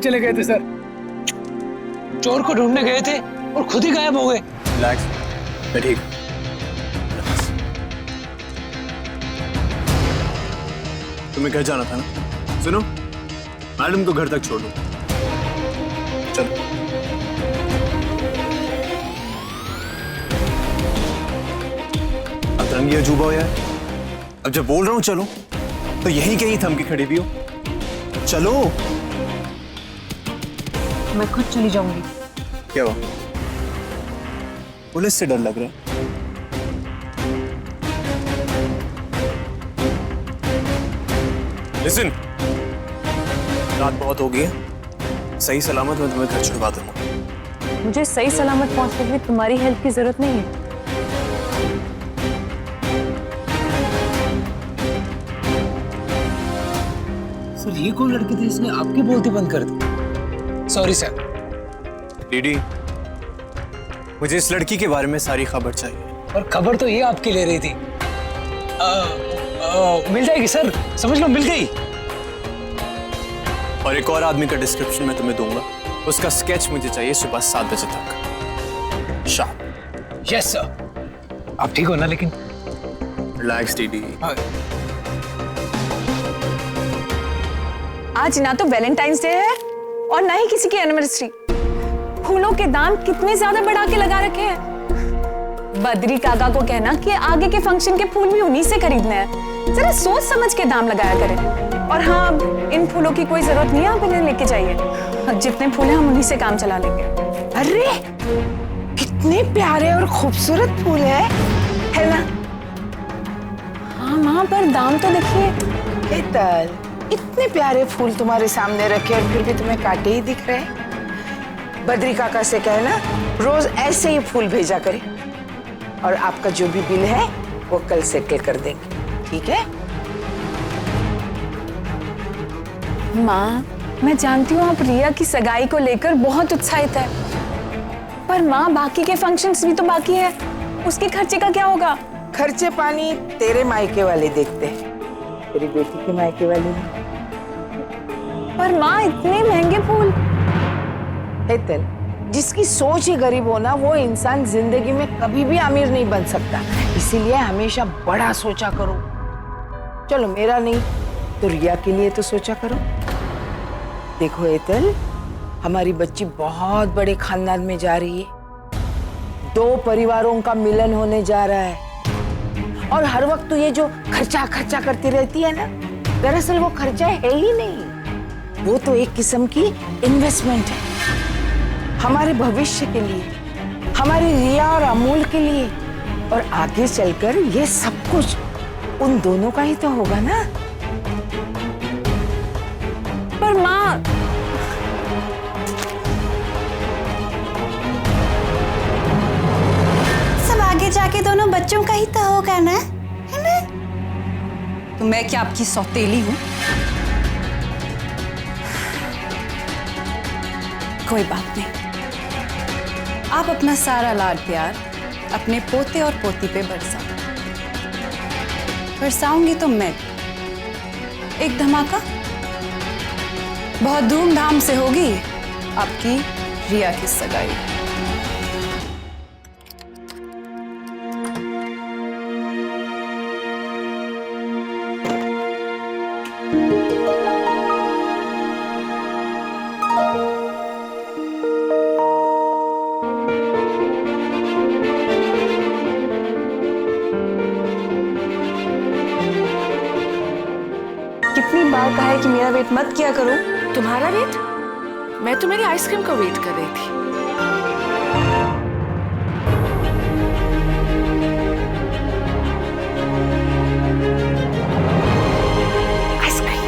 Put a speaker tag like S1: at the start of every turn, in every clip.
S1: चले गए थे सर?
S2: चोर को ढूंढने गए थे और खुद ही गायब हो गए।
S3: रिलैक्स, मैं ठीक। तुम्हें घर जाना था ना? सुनो, मैडम को घर तक छोड़ दो। चलो। अब रंगी अजूबा हो यार। अब जब बोल रहा हूं चलो, तो यहीं कहीं थम के खड़ी भी हो। चलो।
S4: मैं खुद चली जाऊंगी।
S3: क्या हुआ? पुलिस से डर लग रहा है? लिसन, रात बहुत हो गई है। सही सलामत मैं तुम्हें घर छुड़वा दूंगा।
S4: मुझे सही सलामत पहुंचने के लिए तुम्हारी हेल्प की जरूरत नहीं है।
S2: सर ये कौन लड़की थी जिसने आपकी बोलती बंद कर दी? Sorry sir.
S3: डीडी, मुझे इस लड़की के बारे में सारी खबर चाहिए।
S2: और खबर तो ये आपकी ले रही थी। मिल जाएगी सर, समझ लो मिल गई।
S3: और एक और आदमी का डिस्क्रिप्शन मैं तुम्हें दूंगा। उसका स्केच मुझे चाहिए सुबह 7 बजे तक शाम।
S2: Yes sir. आप ठीक हो ना? लेकिन
S3: रिलैक्स डीडी।
S4: आज ना तो वैलेंटाइंस डे है और ना ही किसी की एनिवर्सरी। फूलों के दाम कितने ज्यादा बढ़ा के लगा रखे हैं। बद्री काका को कहना कि आगे के फंक्शन के फूल भी उन्हीं से खरीदने हैं। जरा सोच समझ के दाम लगाया करें। और हाँ, इन फूलों की कोई जरूरत नहीं है, आप इन्हें लेके जाइए। अब जितने फूल हैं हम उन्हीं से काम चला लेंगे।
S5: अरे कितने प्यारे और खूबसूरत फूल है ना?
S4: हाँ माँ, पर दाम तो देखिए।
S5: हेतल, इतने प्यारे फूल तुम्हारे सामने रखे और फिर भी तुम्हें कांटे ही दिख रहे हैं। बद्री काका से कहना रोज ऐसे ही फूल भेजा करे और आपका जो भी बिल है वो कल सेटल कर देंगे, ठीक है?
S4: माँ, मैं जानती हूँ आप रिया की सगाई को लेकर बहुत उत्साहित है, पर माँ बाकी के फंक्शंस भी तो बाकी है। उसके खर्चे का क्या होगा?
S5: खर्चे पानी तेरे मायके वाले देखते हैं, तेरी बेटी के मायके वाले नहीं।
S4: पर माँ, इतने महंगे फूल।
S5: हेतल, जिसकी सोच ही गरीब हो ना, वो इंसान जिंदगी में कभी भी अमीर नहीं बन सकता। इसीलिए हमेशा बड़ा सोचा करो। चलो मेरा नहीं तो रिया के लिए तो सोचा करो। देखो हेतल, हमारी बच्ची बहुत बड़े खानदान में जा रही है। 2 परिवारों का मिलन होने जा रहा है। और हर वक्त तो ये जो खर्चा खर्चा करती रहती है ना, दरअसल वो खर्चा है ही नहीं। वो तो एक किस्म की इन्वेस्टमेंट है हमारे भविष्य के लिए, हमारी रिया और अमूल के लिए। और आगे चलकर ये सब कुछ उन दोनों का ही तो होगा ना।
S4: पर माँ,
S6: सब आगे जाके दोनों बच्चों का ही तो होगा ना, है ना?
S7: तो मैं क्या आपकी सौतेली हूं? कोई बात नहीं, आप अपना सारा लाड प्यार अपने पोते और पोती पे बरसाऊंगी तो मैं। एक धमाका बहुत धूमधाम से होगी आपकी रिया की सगाई।
S4: कितनी बार कहा है कि मेरा वेट मत किया करो।
S8: तुम्हारा वेट? मैं तो मेरी आइसक्रीम का वेट कर रही थी। आइसक्रीम।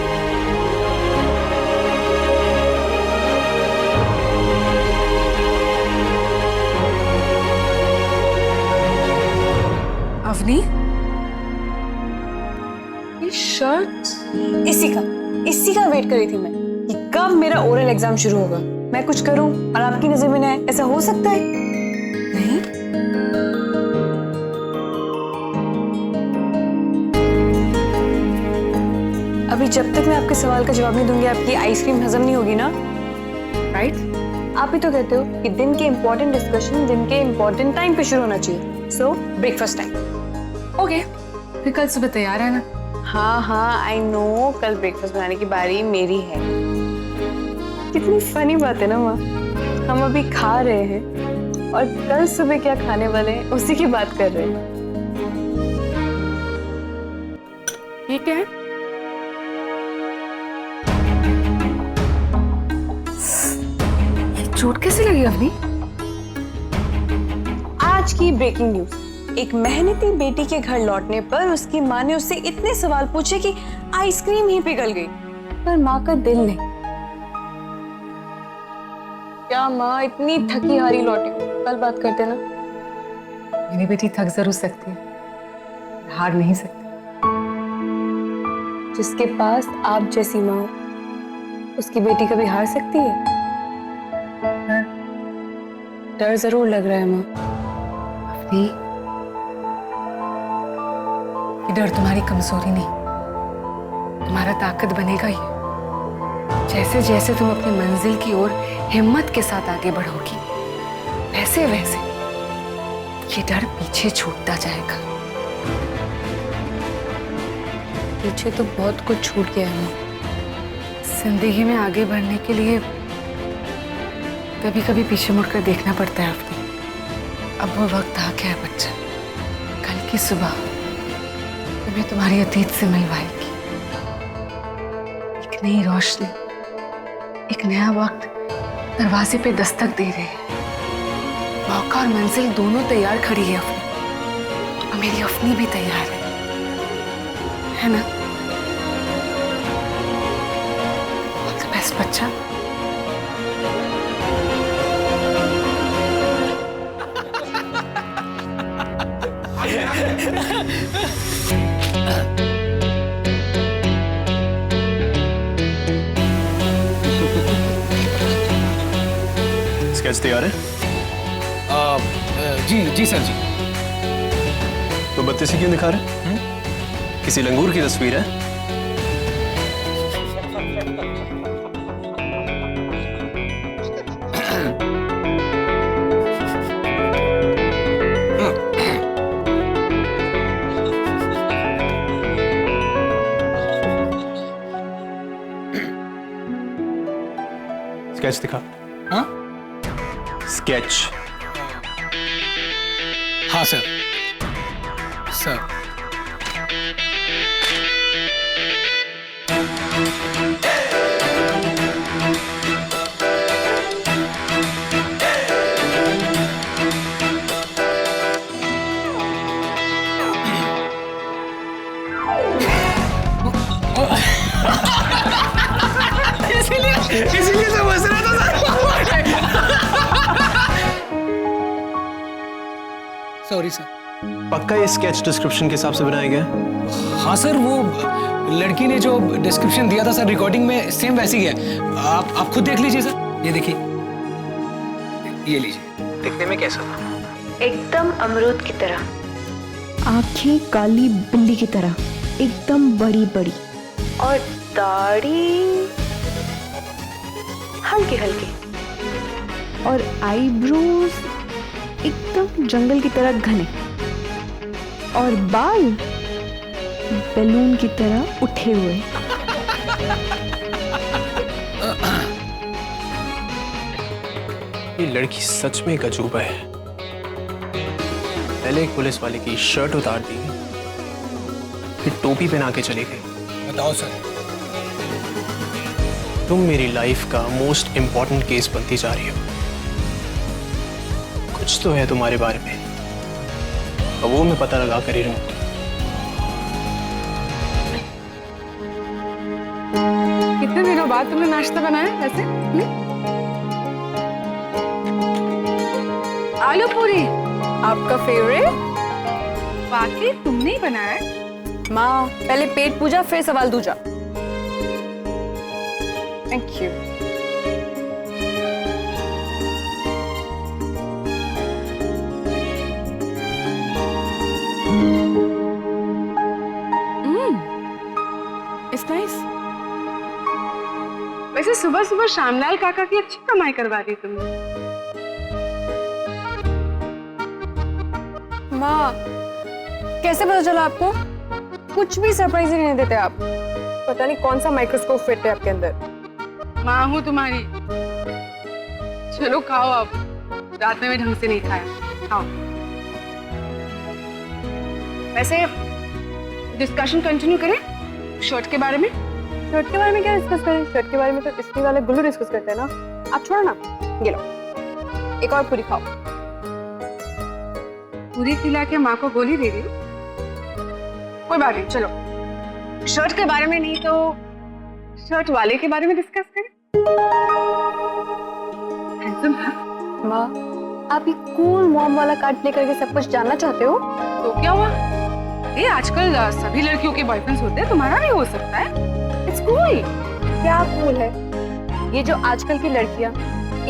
S7: अवनी,
S4: ये शर्ट इसी का वेट कर रही थी मैं कि कब मेरा ओरल एग्जाम शुरू होगा, मैं कुछ करूं और आपकी नजर में ना आए। ऐसा हो सकता है?
S7: नहीं,
S4: अभी जब तक मैं आपके सवाल का जवाब नहीं दूंगी, आपकी आइसक्रीम हजम नहीं होगी ना। आप ही तो कहते हो कि दिन के इम्पोर्टेंट डिस्कशन दिन के इम्पोर्टेंट टाइम पे शुरू होना चाहिए। सो ब्रेकफास्ट टाइम।
S8: ओके, फिर कल सुबह तैयार है ना?
S4: हाँ आई नो, कल ब्रेकफास्ट बनाने की बारी मेरी है। कितनी फनी बात है ना माँ, हम अभी खा रहे हैं और कल सुबह क्या खाने वाले हैं उसी की बात कर रहे हैं।
S8: ये क्या है? चोट कैसे लगी अवनी?
S4: आज की ब्रेकिंग न्यूज, एक मेहनती बेटी के घर लौटने पर उसकी माँ ने उससे इतने सवाल पूछे कि आइसक्रीम ही पिघल गई, पर माँ का दिल नहीं। क्या माँ इतनी थकी हारी लौटी हो? कल बात करते ना।
S8: मेरी बेटी थक जरूर सकती है, हार नहीं सकती।
S4: जिसके पास आप जैसी माँ हो, उसकी बेटी कभी हार सकती है? डर जरूर लग रहा है माँ।
S8: अवनी, ये डर तुम्हारी कमजोरी नहीं, तुम्हारा ताकत बनेगा ये। जैसे जैसे तुम अपनी मंजिल की ओर हिम्मत के साथ आगे बढ़ोगी, वैसे वैसे ये डर पीछे छूटता जाएगा।
S4: पीछे तो बहुत कुछ छूट गया है माँ।
S8: जिंदगी में आगे बढ़ने के लिए कभी कभी पीछे मुड़कर देखना पड़ता है अपनी। अब वो वक्त आ गया है बच्चा, कल की सुबह तुम्हें तुम्हारी अतीत से मिलवाएगी। एक नई रोशनी, एक नया वक्त दरवाजे पे दस्तक दे रहे हैं। मौका और मंजिल दोनों तैयार खड़ी है अपनी, और मेरी अपनी भी तैयार है ना? ऑल द बेस्ट बच्चा।
S3: स्केच तैयार है?
S2: जी सर जी।
S3: तो बत्तीसी क्यों दिखा रहे? किसी लंगूर की तस्वीर है? स्केच दिखा।
S2: हाँ
S3: स्केच।
S2: हाँ सर। सर इसीलिए समझ रहा था सर। Sorry sir.
S3: पक्का ये स्केच डिस्क्रिप्शन के हिसाब से बनाया गया है?
S2: हाँ सर, वो लड़की ने जो डिस्क्रिप्शन दिया था सर रिकॉर्डिंग में, सेम वैसी ही है। आप खुद देख लीजिए सर। ये देखिए, ये लीजिए। दिखने में कैसा था?
S1: एकदम अमरूद की तरह,
S9: आंखें काली बिल्ली की तरह, एकदम बड़ी बड़ी,
S1: और दाढ़ी हल्की हल्की,
S9: और आईब्रोज एकदम जंगल की तरह घने, और बाल बैलून की तरह उठे हुए।
S3: ये लड़की सच में एक अजूबा है। पहले एक पुलिस वाले की शर्ट उतार दी, फिर टोपी पहना के चली गई।
S2: बताओ सर।
S3: तुम मेरी लाइफ का मोस्ट इंपॉर्टेंट केस बनती जा रही हो। कुछ तो है तुम्हारे बारे में, और वो मैं पता लगा कर ही रहूं।
S8: कितने दिनों बाद तुमने नाश्ता बनाया वैसे? आलू पूरी
S4: आपका फेवरेट?
S8: वाकई तुमने ही बनाया है?
S4: माँ, पहले पेट पूजा फिर सवाल दूजा। Thank you.
S8: It's nice. वैसे सुबह सुबह श्यामलाल काका की अच्छी कमाई करवा दी तुमने।
S4: माँ, कैसे पता चला आपको? कुछ भी सरप्राइज नहीं देते आप। पता नहीं कौन सा माइक्रोस्कोप फिट है आपके अंदर।
S8: माँ हूँ तुम्हारी। चलो खाओ, आप रात में भी ढंग से नहीं खाया, खाओ। वैसे डिस्कशन कंटिन्यू करें शर्ट के बारे में?
S4: शर्ट के बारे में क्या डिस्कस करें? शर्ट के बारे में तो इस्त्री वाले गुल्लू डिस्कस करते हैं ना। आप छोड़ो ना, ये लो एक और पूरी खाओ।
S8: पूरी खिला के माँ को गोली दे रही हो? कोई बात नहीं, चलो शर्ट के बारे में नहीं तो शर्ट वाले के बारे में डिस्कस करें।
S4: माँ, आप ये कूल मॉम वाला कार्ड लेकर के सब कुछ जानना चाहते हो?
S8: तो क्या हुआ? ये आजकल सभी लड़कियों के बॉयफ्रेंड्स होते हैं, तुम्हारा भी हो सकता है। It's cool.
S4: क्या कूल है? ये जो आजकल की लड़कियां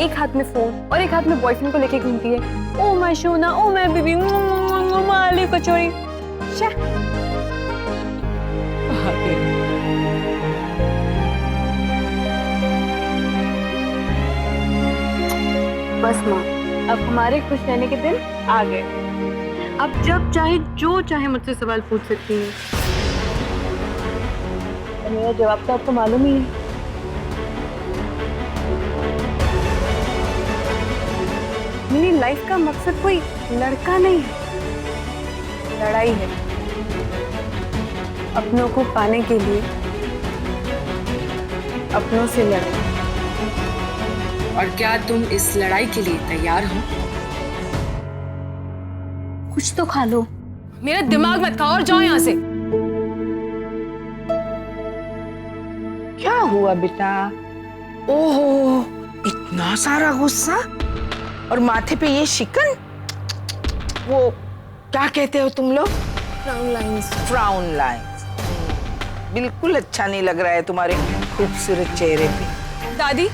S4: एक हाथ में फोन और एक हाथ में बॉयफ्रेंड को लेके घूमती है। ओ माय सोना, ओ माय बेबी, माली कचौड़ी। बस माँ, अब हमारे खुश रहने के दिन आ गए। अब जब चाहे जो चाहे मुझसे सवाल पूछ सकती हैं। मेरा जवाब तो आपको मालूम ही है। मेरी लाइफ का मकसद कोई लड़का नहीं है, लड़ाई है। अपनों को पाने के लिए अपनों से लड़ना।
S7: और क्या तुम इस लड़ाई के लिए तैयार हो?
S4: कुछ तो खा लो। मेरा दिमाग मत खाओ और जाओ यहाँ से।
S5: क्या हुआ बेटा? ओहो, इतना सारा गुस्सा और माथे पे ये शिकन। वो क्या कहते हो तुम लोग?
S4: Frown lines.
S5: Frown lines. बिल्कुल अच्छा नहीं लग रहा है तुम्हारे खूबसूरत चेहरे पे।
S4: दादी,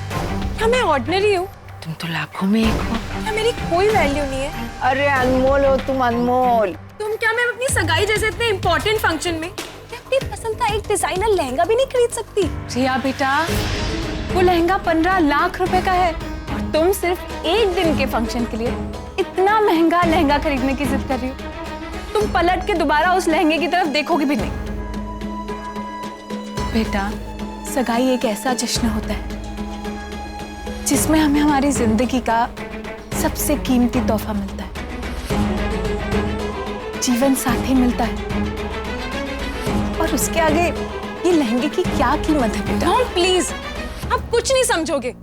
S4: क्या मैं ऑर्डिनरी हूँ?
S5: तुम तो लाखों में एक हो।
S4: क्या मेरी कोई वैल्यू नहीं है?
S5: अरे अनमोल हो तुम, अनमोल।
S4: तुम क्या मैं अपनी सगाई जैसे इतने इम्पोर्टेंट फंक्शन में अपनी पसंद का एक डिजाइनर लहंगा भी नहीं खरीद सकती? रिया बेटा, वो लहंगा 15 लाख रुपए का है और तुम सिर्फ एक दिन के फंक्शन के लिए इतना महंगा लहंगा खरीदने की जिद कर रही हो। तुम पलट के दोबारा उस लहंगे की तरफ देखोगे भी नहीं। बेटा, सगाई एक ऐसा जश्न होता है जिसमें हमें हमारी जिंदगी का सबसे कीमती तोहफा मिलता है, जीवन साथी मिलता है। और उसके आगे ये लहंगे की क्या कीमत है बेटा? डोंट प्लीज, आप कुछ नहीं समझोगे।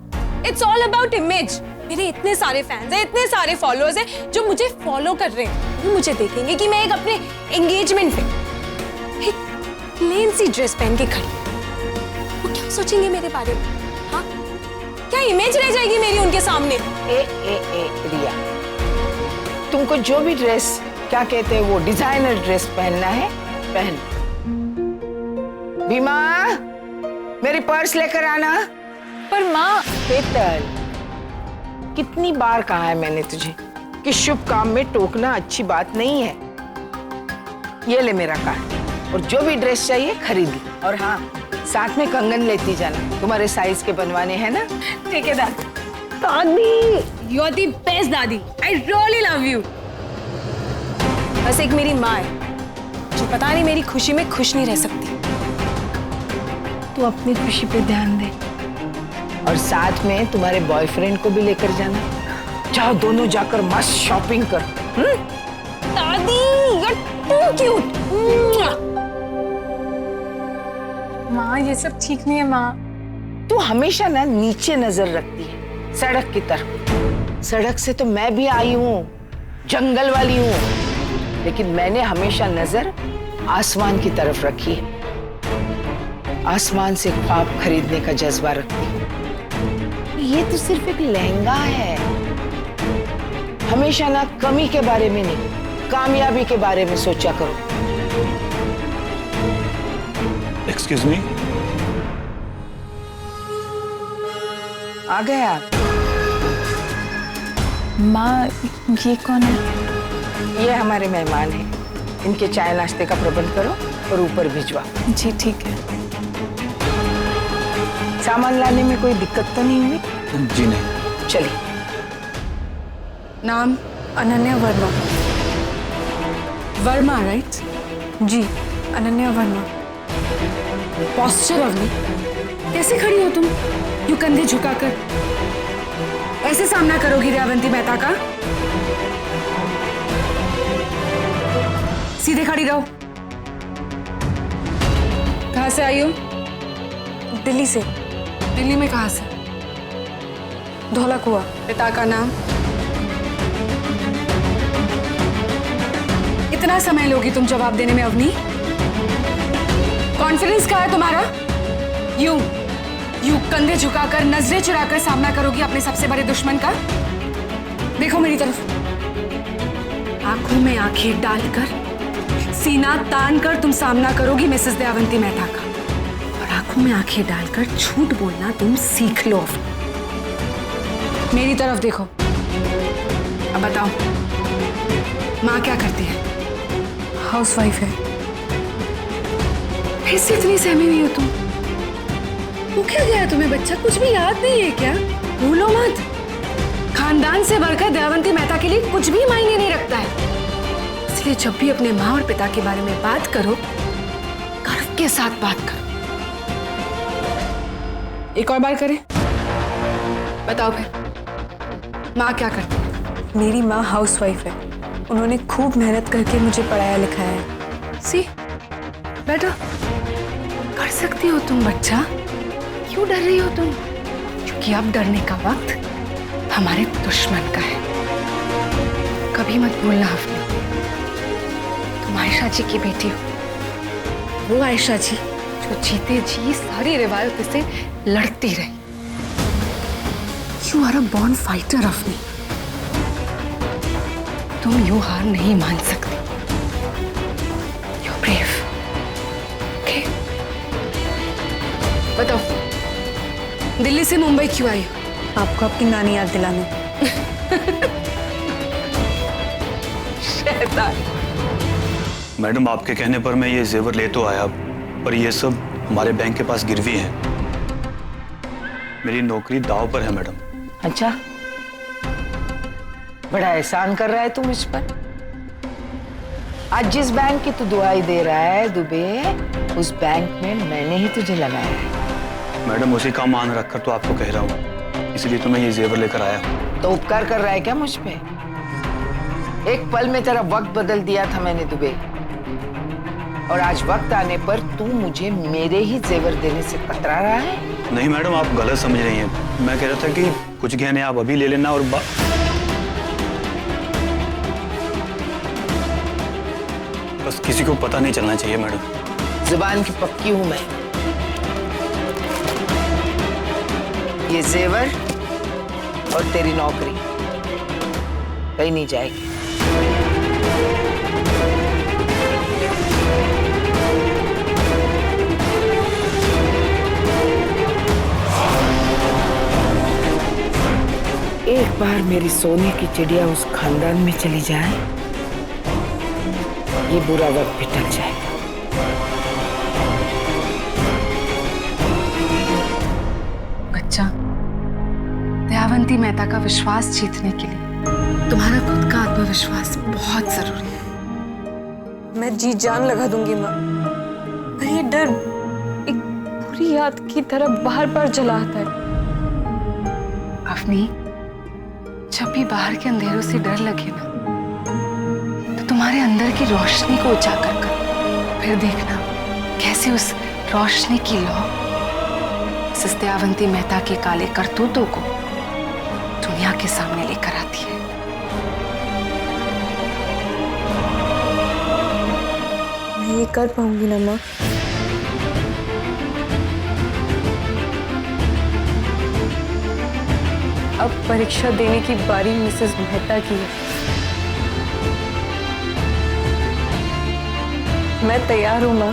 S4: It's all about image. मेरे इतने सारे फैंस हैं, इतने सारे फॉलोअर्स हैं जो मुझे फॉलो कर रहे हैं। वो मुझे देखेंगे कि मैं एक अपने एंगेजमेंट पे एक प्लेन सी ड्रेस पहन के खड़ी, वो क्या सोचेंगे मेरे बारे में? हाँ, क्या इमेज रह जाएगी मेरी उनके सामने?
S5: ए रिया, तुमको जो भी ड्रेस क्या कहते हैं वो डिजाइनर ड्रेस पहनना है पहन। भीमा, मेरी पर्स लेकर आना।
S4: पर माँ,
S5: बेटर, कितनी बार कहा है मैंने तुझे कि शुभ काम में टोकना अच्छी बात नहीं है। ये ले मेरा कार्ड और जो भी ड्रेस चाहिए खरीद ली। और हाँ, साथ में कंगन लेती जाना, तुम्हारे साइज के बनवाने हैं ना।
S4: ठीक है दादी, यू आर द बेस्ट दादी। I really love you. बस एक मेरी माँ है जो पता नहीं मेरी खुशी में खुश नहीं रह सकती।
S5: तू अपनी खुशी पे ध्यान दे और साथ में तुम्हारे बॉयफ्रेंड को भी लेकर जाना। जाओ दोनों जाकर मस्त शॉपिंग कर।
S4: दादी, यू आर टू क्यूट। माँ, ये सब ठीक नहीं है माँ।
S5: तू हमेशा ना नीचे नजर रखती है, सड़क की तरफ। सड़क से तो मैं भी आई हूँ, जंगल वाली हूँ, लेकिन मैंने हमेशा नजर आसमान की तरफ रखी है। आसमान से ख्वाब खरीदने का जज्बा रखती है। ये तो सिर्फ एक लहंगा है। हमेशा ना कमी के बारे में नहीं, कामयाबी के बारे में सोचा करो।
S3: एक्सक्यूज मी,
S5: आ गए आप?
S4: माँ, ये कौन है?
S5: ये हमारे मेहमान हैं। इनके चाय नाश्ते का प्रबंध करो और ऊपर भिजवा।
S4: जी ठीक है।
S5: सामान लाने में कोई दिक्कत तो नहीं हुई?
S3: जी नहीं।
S5: चलिए।
S7: नाम?
S4: अनन्या वर्मा।
S7: वर्मा, राइट?
S4: जी, अनन्या वर्मा।
S7: पोस्चर अवनी, कैसे खड़ी हो तुम? यूं कंधे झुकाकर ऐसे सामना करोगी दयावंती मेहता का? सीधे खड़ी रहो। कहां से आई हो?
S4: दिल्ली से।
S7: दिल्ली में कहां से?
S4: धौला कुआं।
S7: पिता का नाम? इतना समय लोगी तुम जवाब देने में अवनी? कॉन्फिडेंस कहाँ है तुम्हारा? यूं कंधे झुकाकर नजरें चुराकर सामना करोगी अपने सबसे बड़े दुश्मन का? देखो मेरी तरफ। आंखों में आंखें डालकर, सीना तान कर तुम सामना करोगी मिसेस दयावंती मेहता का। और आंखों में आंखें डालकर झूठ बोलना तुम सीख लो। मेरी तरफ देखो। अब बताओ, माँ क्या करती है?
S4: हाउसवाइफ है।
S7: फिर से इतनी सहमी हुई हो तुम? वो क्या गया तुम्हें बच्चा? कुछ भी याद नहीं है क्या? भूलो मत, खानदान से बढ़कर दयावंती मेहता के लिए कुछ भी मायने नहीं रखता है। इसलिए जब भी अपने माँ और पिता के बारे में बात करो, गर्व के साथ बात करो। एक और बार करें? बताओ फिर, माँ क्या करती है?
S4: मेरी माँ हाउसवाइफ है। उन्होंने खूब मेहनत करके मुझे पढ़ाया लिखाया है।
S7: सी, बेटा कर सकती हो तुम बच्चा। क्यों डर रही हो तुम? क्योंकि अब डरने का वक्त हमारे दुश्मन का है। कभी मत भूलना हफ्ते, तुम आयशा जी की बेटी हो। वो आयशा जी जो जीते जी सारी रिवायतों से लड़ती रही। You are a born fighter अफनी। तुम यूं हार नहीं मान सकती। You're brave. Okay? बताओ, दिल्ली से मुंबई क्यों आई हो?
S4: आपको आपकी नानी याद दिलाने।
S7: शैतान।
S3: मैडम, आपके कहने पर मैं ये जेवर ले तो आया, पर ये सब हमारे बैंक के पास गिरवी है। मेरी नौकरी दांव पर है मैडम।
S5: अच्छा, बड़ा एहसान कर रहा है तू मुझ पर। आज जिस बैंक की तू दुआई दे रहा है दुबे, उस बैंक में मैंने ही तुझे लगाया है।
S3: मैडम, उसी का मान रखकर तो आपको कह रहा हूँ, इसलिए तो मैं ये जेवर लेकर आया हूँ।
S5: तो उपकार कर रहा है क्या मुझ पे? एक पल में तेरा वक्त बदल दिया था मैंने दुबे, और आज वक्त आने पर तू मुझे मेरे ही जेवर देने से कतरा रहा है?
S3: नहीं मैडम, आप गलत समझ रही हैं। मैं कह रहा था कि कुछ गहने आप अभी ले लेना और बस किसी को पता नहीं चलना चाहिए मैडम।
S5: जुबान की पक्की हूं मैं। ये जेवर और तेरी नौकरी कहीं नहीं जाएगी। एक बार मेरी सोने की चिड़िया उस खानदान में चली जाए, ये बुरा वक्त भी टल जाएगा।
S7: बच्चा, दयावंती मेहता का विश्वास जीतने के लिए तुम्हारा खुद का आत्मविश्वास बहुत जरूरी है।
S4: मैं जी जान लगा दूंगी माँ, पर ये डर एक बुरी याद की तरह बार बार जला आता है।
S7: अफनी, जब भी बाहर के अंधेरों से डर लगे ना, तो तुम्हारे अंदर की रोशनी को उजागर करो। फिर देखना कैसे उस रोशनी की लौ मिसेस दयावंती मेहता के काले करतूतों को दुनिया के सामने लेकर आती है।
S4: मैं ये कर पाऊंगी ना माँ? अब परीक्षा देने की बारी मिसेस मेहता की है। मैं तैयार हूँ माँ।